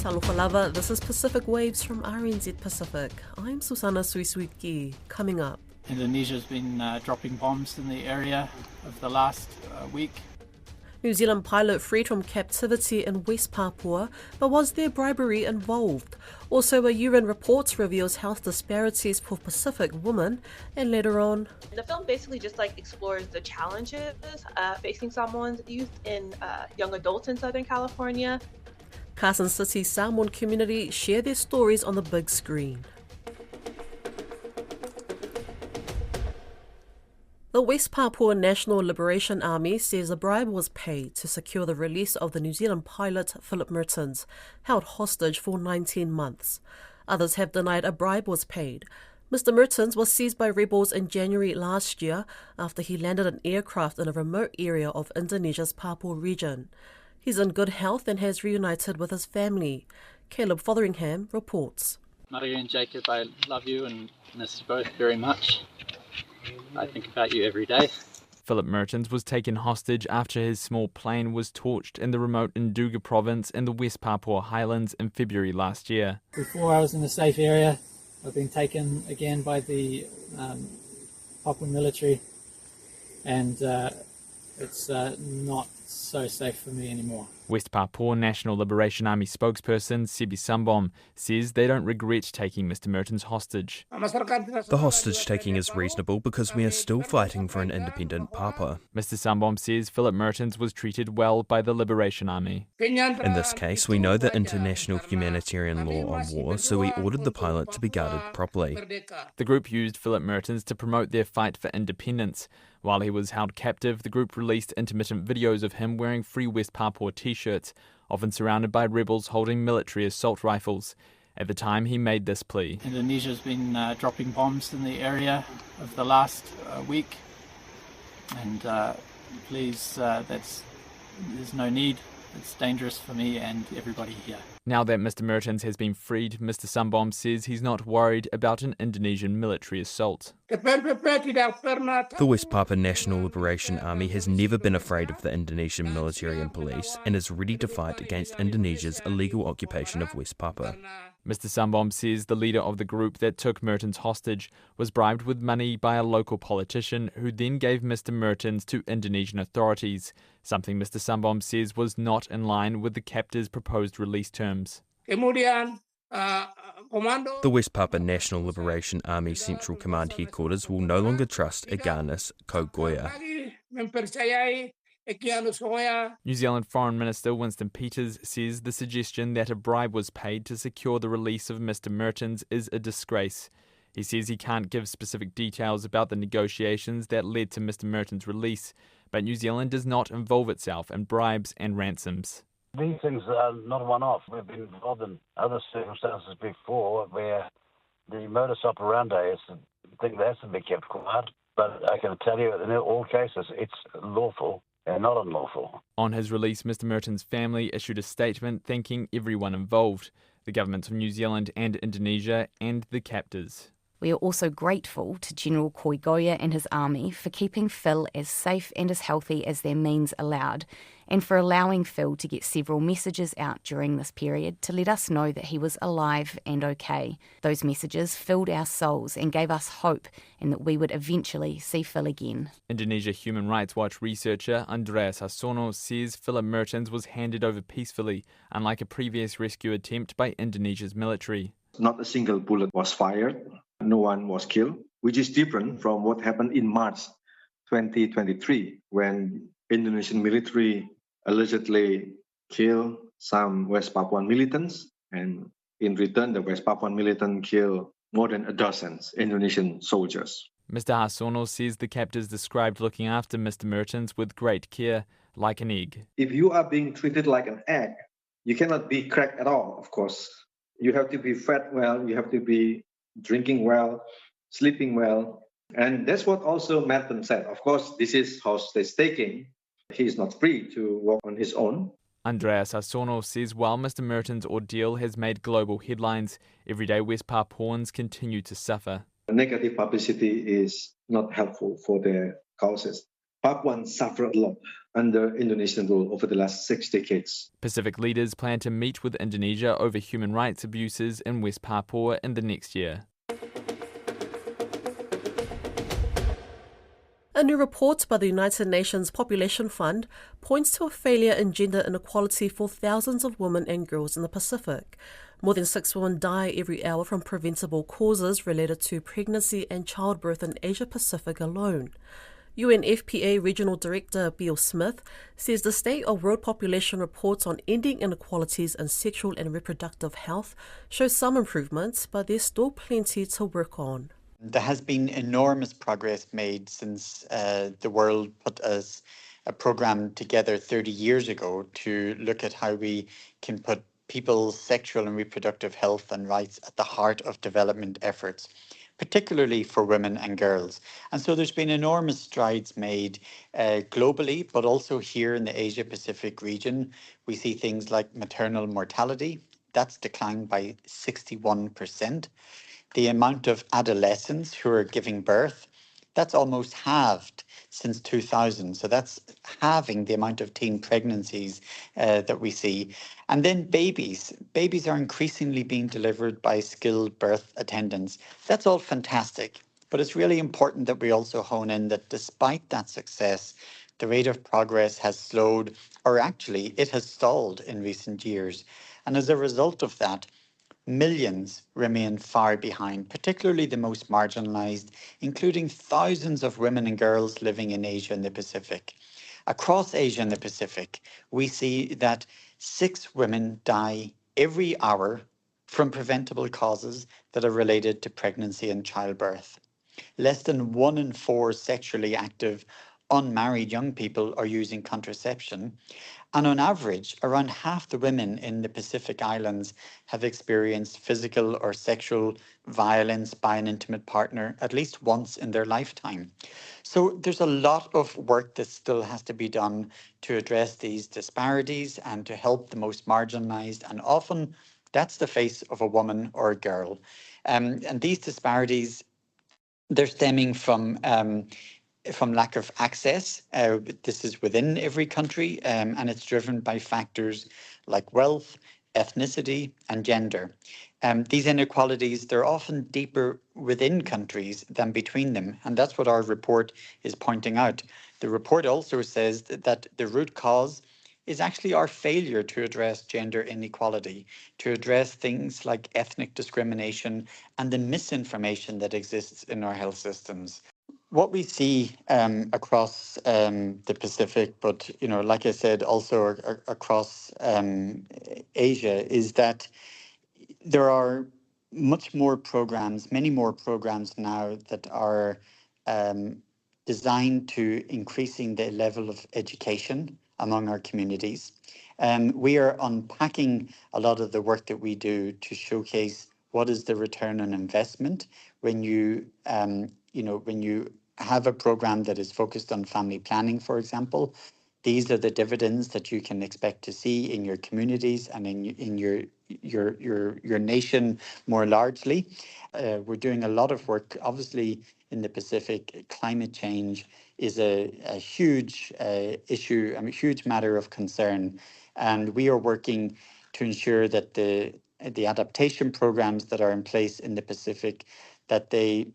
Talofa lava, this is Pacific Waves from RNZ Pacific. I'm Susana Suisuiki. Coming up. Indonesia's been dropping bombs in the area of the last week. New Zealand pilot freed from captivity in West Papua, but was there bribery involved? Also, a UN report reveals health disparities for Pacific women, and later on... The film basically just explores the challenges facing Samoans youth and young adults in Southern California. Carson City's Samoan community share their stories on the big screen. The West Papua National Liberation Army says a bribe was paid to secure the release of the New Zealand pilot Philip Mertens, held hostage for 19 months. Others have denied a bribe was paid. Mr. Mertens was seized by rebels in January last year after he landed an aircraft in a remote area of Indonesia's Papua region. He's in good health and has reunited with his family. Caleb Fotheringham reports. Maria and Jacob, I love you and miss you both very much. I think about you every day. Philip Mertens was taken hostage after his small plane was torched in the remote Nduga province in the West Papua Highlands in February last year. Before I was in a safe area, I've been taken again by the Papuan military, and it's not so safe for me anymore. West Papua National Liberation Army spokesperson Sibi Sambom says they don't regret taking Mr. Mertens hostage. The hostage taking is reasonable because we are still fighting for an independent Papua. Mr. Sambom says Philip Mertens was treated well by the Liberation Army. In this case, we know the international humanitarian law on war, so we ordered the pilot to be guarded properly. The group used Philip Mertens to promote their fight for independence. While he was held captive, the group released intermittent videos of him wearing Free West Papua t-shirts, often surrounded by rebels holding military assault rifles. At the time, he made this plea. Indonesia's been dropping bombs in the area of the last week, and please, there's no need. It's dangerous for me and everybody here. Now that Mr. Mertens has been freed, Mr. Sambom says he's not worried about an Indonesian military assault. The West Papua National Liberation Army has never been afraid of the Indonesian military and police and is ready to fight against Indonesia's illegal occupation of West Papua. Mr. Sambom says the leader of the group that took Mertens hostage was bribed with money by a local politician who then gave Mr. Mertens to Indonesian authorities, something Mr. Sambom says was not in line with the captor's proposed release terms. The West Papua National Liberation Army Central Command Headquarters will no longer trust Aganis Kogoya. New Zealand Foreign Minister Winston Peters says the suggestion that a bribe was paid to secure the release of Mr. Mertens is a disgrace. He says he can't give specific details about the negotiations that led to Mr. Mertens' release, but New Zealand does not involve itself in bribes and ransoms. These things are not one-off. We've been involved in other circumstances before where the modus operandi is a thing that has to be kept quiet. But I can tell you, in all cases, it's lawful and not unlawful. On his release, Mr. Mertens' family issued a statement thanking everyone involved, the governments of New Zealand and Indonesia and the captors. We are also grateful to General Koigoya and his army for keeping Phil as safe and as healthy as their means allowed, and for allowing Phil to get several messages out during this period to let us know that he was alive and okay. Those messages filled our souls and gave us hope and that we would eventually see Phil again. Indonesia Human Rights Watch researcher Andreas Hasono says Philip Mertens was handed over peacefully, unlike a previous rescue attempt by Indonesia's military. Not a single bullet was fired. No one was killed, which is different from what happened in March 2023, when Indonesian military allegedly killed some West Papuan militants, and in return, the West Papuan militant killed more than a dozen Indonesian soldiers. Mr. Hasono says the captors described looking after Mr. Mertens with great care, like an egg. If you are being treated like an egg, you cannot be cracked at all, of course. You have to be fed well, you have to be drinking well, sleeping well. And that's what also Mertens said. Of course, this is hostage taking. He is not free to walk on his own. Andreas Hasono says while Mr. Mertens' ordeal has made global headlines, everyday West Papuans continue to suffer. Negative publicity is not helpful for their causes. Papuans suffer a lot under Indonesian rule over the last 6 decades. Pacific leaders plan to meet with Indonesia over human rights abuses in West Papua in the next year. A new report by the United Nations Population Fund points to a failure in gender inequality for thousands of women and girls in the Pacific. More than 6 women die every hour from preventable causes related to pregnancy and childbirth in Asia Pacific alone. UNFPA Regional Director Bill Smith says the State of World Population report on ending inequalities in sexual and reproductive health shows some improvements, but there's still plenty to work on. There has been enormous progress made since the world put a program together 30 years ago to look at how we can put people's sexual and reproductive health and rights at the heart of development efforts, particularly for women and girls. And so there's been enormous strides made globally, but also here in the Asia Pacific region. We see things like maternal mortality. That's declined by 61%. The amount of adolescents who are giving birth, that's almost halved since 2000. So that's halving the amount of teen pregnancies that we see. And then babies. Babies are increasingly being delivered by skilled birth attendants. That's all fantastic. But it's really important that we also hone in that despite that success, the rate of progress has slowed, or actually it has stalled in recent years. And as a result of that, millions remain far behind, particularly the most marginalized, including thousands of women and girls living in Asia and the Pacific. Across Asia and the Pacific, we see that 6 women die every hour from preventable causes that are related to pregnancy and childbirth. Less than 1 in 4 sexually active, unmarried young people are using contraception. And on average, around half the women in the Pacific Islands have experienced physical or sexual violence by an intimate partner at least once in their lifetime. So there's a lot of work that still has to be done to address these disparities and to help the most marginalized. And often that's the face of a woman or a girl. And these disparities, they're stemming from lack of access. This is within every country, and it's driven by factors like wealth, ethnicity, and gender. These inequalities, they're often deeper within countries than between them, and that's what our report is pointing out. The report also says that the root cause is actually our failure to address gender inequality, to address things like ethnic discrimination and the misinformation that exists in our health systems. What we see across the Pacific, but like I said, also across Asia, is that there are many more programs now that are designed to increasing the level of education among our communities. We are unpacking a lot of the work that we do to showcase what is the return on investment when you have a program that is focused on family planning, for example. These are the dividends that you can expect to see in your communities and in your nation more largely. We're doing a lot of work, obviously, in the Pacific. Climate change is a huge issue, a huge matter of concern, and we are working to ensure that the adaptation programs that are in place in the Pacific, that they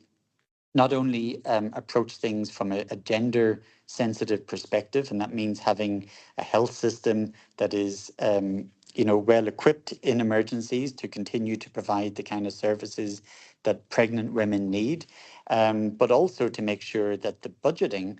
not only approach things from a gender sensitive perspective, and that means having a health system that is well equipped in emergencies to continue to provide the kind of services that pregnant women need, but also to make sure that the budgeting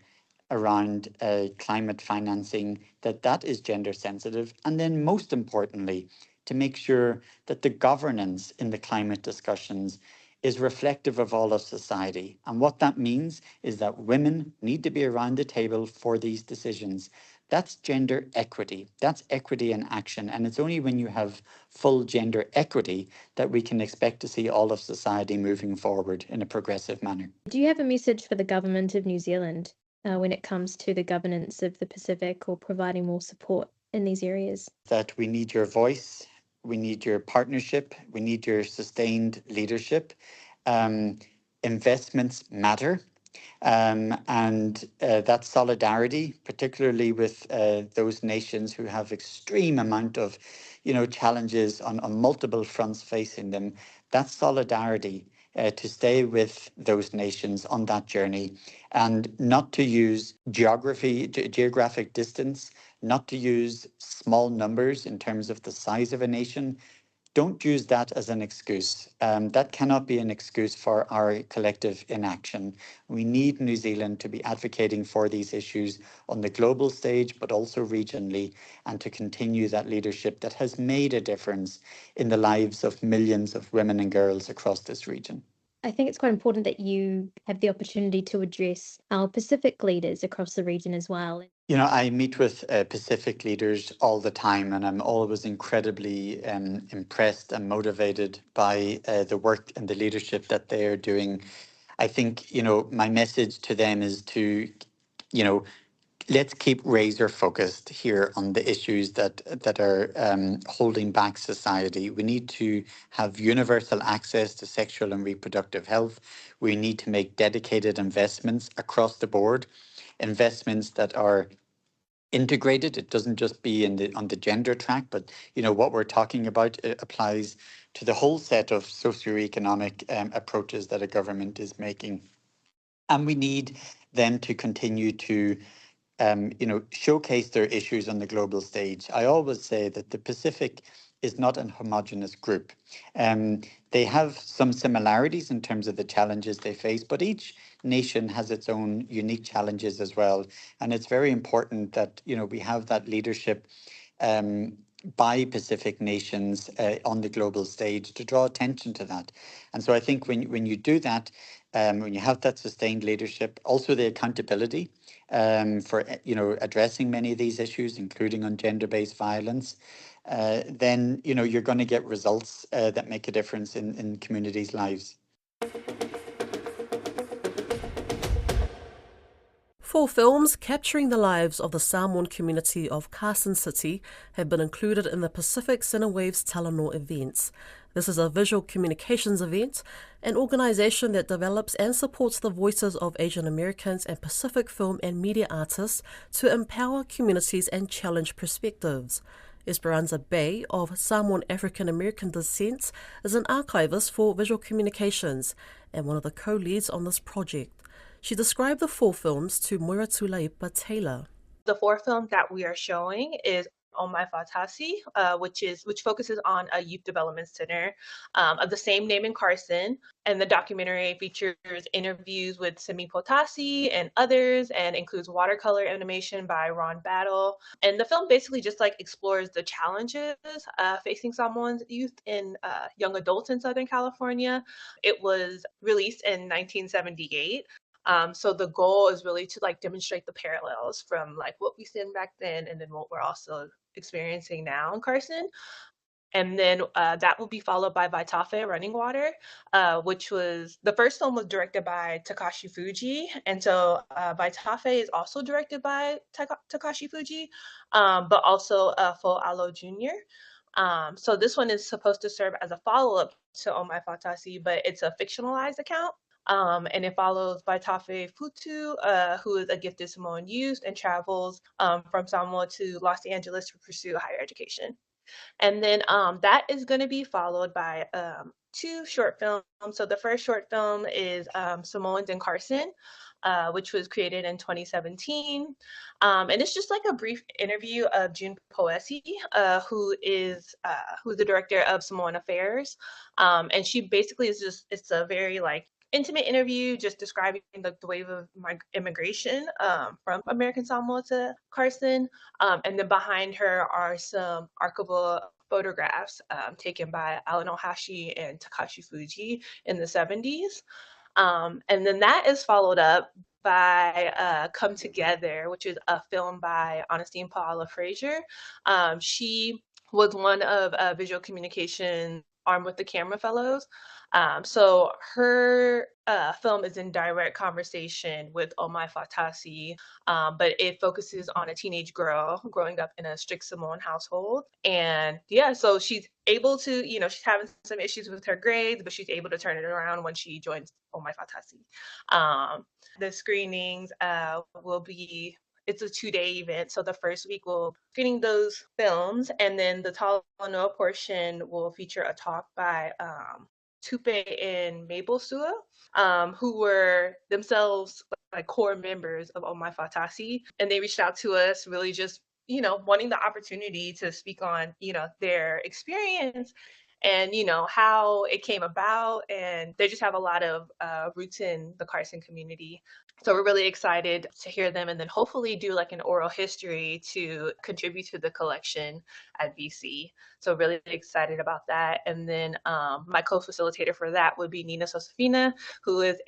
around climate financing, that is gender sensitive, and then most importantly, to make sure that the governance in the climate discussions is reflective of all of society. And what that means is that women need to be around the table for these decisions. That's gender equity. That's equity in action. And it's only when you have full gender equity that we can expect to see all of society moving forward in a progressive manner. Do you have a message for the government of New Zealand when it comes to the governance of the Pacific or providing more support in these areas? That we need your voice. We need your partnership. We need your sustained leadership. Investments matter. And that solidarity, particularly with those nations who have extreme amount of, challenges on multiple fronts facing them, that solidarity to stay with those nations on that journey and not to use geographic distance, not to use small numbers in terms of the size of a nation. Don't use that as an excuse. That cannot be an excuse for our collective inaction. We need New Zealand to be advocating for these issues on the global stage, but also regionally, and to continue that leadership that has made a difference in the lives of millions of women and girls across this region. I think it's quite important that you have the opportunity to address our Pacific leaders across the region as well. I meet with Pacific leaders all the time, and I'm always incredibly impressed and motivated by the work and the leadership that they are doing. I think, my message to them is to, let's keep razor focused here on the issues that are holding back society. We need to have universal access to sexual and reproductive health. We need to make dedicated investments across the board, investments that are integrated. It doesn't just be on the gender track, but what we're talking about applies to the whole set of socioeconomic approaches that a government is making. And we need them to continue to showcase their issues on the global stage. I always say that the Pacific is not an homogenous group. They have some similarities in terms of the challenges they face, but each nation has its own unique challenges as well. And it's very important that, we have that leadership by Pacific nations on the global stage to draw attention to that. And so I think when you do that, when you have that sustained leadership, also the accountability for addressing many of these issues, including on gender-based violence, then you're going to get results that make a difference in communities' lives. 4 films capturing the lives of the Samoan community of Carson City have been included in the Pacific Cinewaves Telenor events. This is a visual communications event, an organisation that develops and supports the voices of Asian Americans and Pacific film and media artists to empower communities and challenge perspectives. Esperanza Bay, of Samoan African American descent, is an archivist for visual communications and one of the co-leads on this project. She described the 4 films to Moira Tulaipa Taylor. The 4 films that we are showing is On My Fatasi, which focuses on a youth development center of the same name in Carson. And the documentary features interviews with Simi Potasi and others, and includes watercolor animation by Ron Battle. And the film basically just explores the challenges facing Samoan youth and young adults in Southern California. It was released in 1978. So the goal is really to demonstrate the parallels from what we seen back then and then what we're also experiencing now in Carson. And then that will be followed by Vaitafe Running Water, which was the first film was directed by Takashi Fuji. And so Vaitafe is also directed by Takashi Fuji, but also Fo Alo Jr. So this one is supposed to serve as a follow-up to Oh My Fatasi, but it's a fictionalized account. And it follows Vaitafe Futu, who is a gifted Samoan youth and travels from Samoa to Los Angeles to pursue higher education. And then that is going to be followed by 2 short films. So the first short film is Samoans in Carson, which was created in 2017. And it's just a brief interview of June Poesi, who is the director of Samoan Affairs. And she basically it's a very intimate interview just describing the wave of immigration from American Samoa to Carson. And then behind her are some archival photographs taken by Alan Ohashi and Takashi Fuji in the 70s. And then that is followed up by Come Together, which is a film by Ernestine Paula Frazier. She was one of visual communication Armed with the Camera Fellows. So her film is in direct conversation with Omai Fatasi, but it focuses on a teenage girl growing up in a strict Samoan household. And yeah, so she's able to, she's having some issues with her grades, but she's able to turn it around when she joins Omai Fatasi. The screenings will be, it's a 2-day event. So the first week we'll screening those films, and then the Talanoa portion will feature a talk by Tupe and Mabel Sua, who were themselves like core members of Omai Fatasi. And they reached out to us really just, wanting the opportunity to speak on, their experience and, how it came about. And they just have a lot of roots in the Carson community. So we're really excited to hear them, and then hopefully do like an oral history to contribute to the collection at VC. So really excited about that. And then my co-facilitator for that would be Nina Sosafina, who is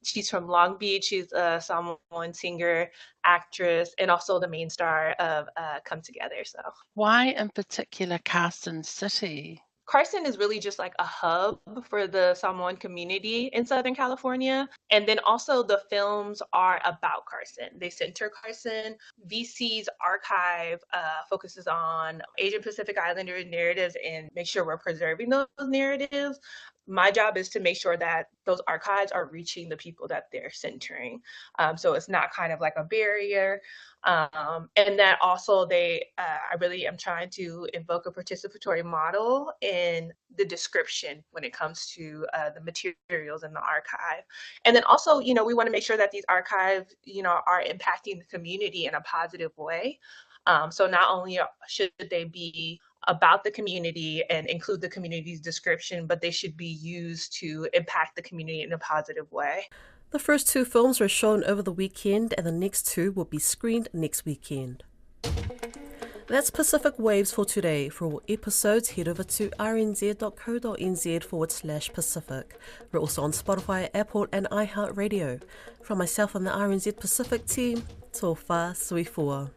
she's from Long Beach. She's a Samoan singer, actress, and also the main star of Come Together. So why in particular Carson City? Carson is really just like a hub for the Samoan community in Southern California. And then also the films are about Carson. They center Carson. VC's archive focuses on Asian Pacific Islander narratives and make sure we're preserving those narratives. My job is to make sure that those archives are reaching the people that they're centering. So it's not kind of like a barrier. And that also I really am trying to invoke a participatory model in the description when it comes to the materials in the archive. And then also, we want to make sure that these archives, are impacting the community in a positive way. So not only should they be about the community and include the community's description, but they should be used to impact the community in a positive way. The first 2 films were shown over the weekend, and the next 2 will be screened next weekend. That's Pacific Waves for today. For all episodes, head over to rnz.co.nz/Pacific. We're also on Spotify, Apple, and iHeartRadio. From myself and the RNZ Pacific team, tō whā sui fua.